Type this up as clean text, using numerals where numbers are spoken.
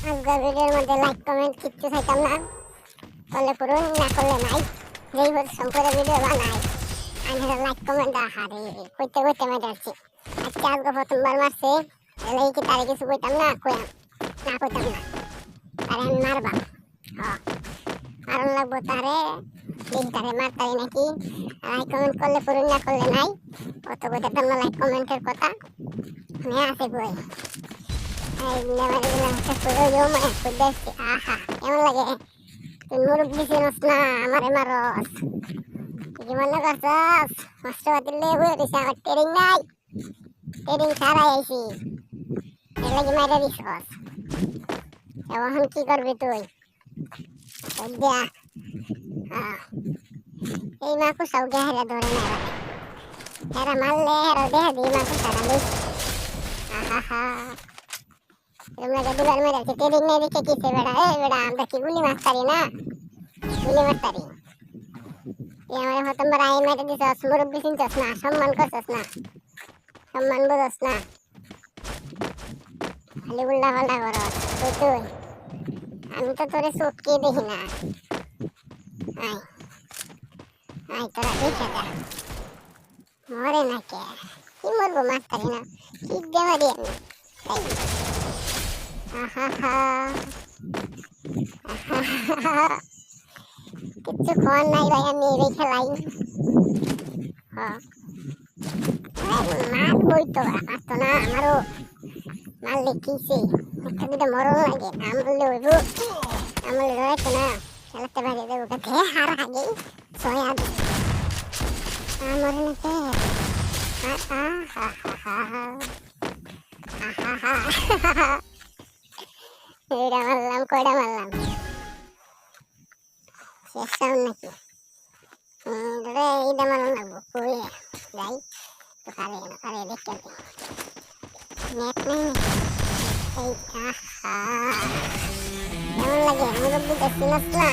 আজকের ভিডিওর মধ্যে লাইক কমেন্ট কিচ্ছু চাইতাম না, করলে করুন না করলে নাই। যেই পরিশ্রম করে ভিডিও বানাই আমি লাইক কমেন্ট হারে কইতে কইতে মেটাচ্ছি। আজকে প্রথমবার মারছে, তাহলে কি তারে কিছু কইতাম না, কইতাম না তারে আমি মারবা। মারণ লাগবো তারে, তারে মারতারি নাকি। লাইক কমেন্ট করলে করুন না করলে নাই, অত কইতাম না লাইক কমেন্টের কথা। আমি আছে কই কেমন লাগে? তুই মুরব্বী চিনস না, আমারে মারস। কি মনে করছস মাস্টারবাদীর লেবু হয়েছে? আমার ট্রেনিং নাই, ট্রেনিং ছাড়াই আইছি, এর লাগি মাইরা দিছস। এখন কি করবি তুই? এই মাকুসাও গেহারা ধরে না, এরা মারলে এরা দেহা দিই মাকুসাটা দিস। আহা তোমরা দুবার মেরে আছে, ট্রেনিং নেই দেখে কিসে বেড়া? বেড়া আমরা কি গুলি মারতারি না? গুলি মারতারি আমার প্রথমবার আই মেরে দিছস, মুরব্বী চিনছস না, সম্মান করছস না, সম্মান বুঝস না, খালি উল্টা পাল্টা করস। তুই আমি তো তোরে চোখকে দেখি না। আয় আয় তোরা দেখে যা, মরে না কে? কি মরবো? মারতারি না, কি দেওয়ারি আমি। কিচ্ছু খাওয়ার নাই ভাই, আমি এই খেলাই মারবই তো, মারতো না আমারও। মারলে কিসে একটা দুটো মরণ লাগে, না মারলে হইব? আমলে রয়েছে না, খেলাতে বাইরে দেবো কাছে হার আগে ছয়া দে মরে না কে? এইটা মারলাম, কয়টা মারলাম, শেষ সাউন্ড নাকি? এইটা মারলাম লাগবো, কই যাই তো কারে দেখতে নেট নেই। এই কেমন লাগে মুরব্বী? চিনস না?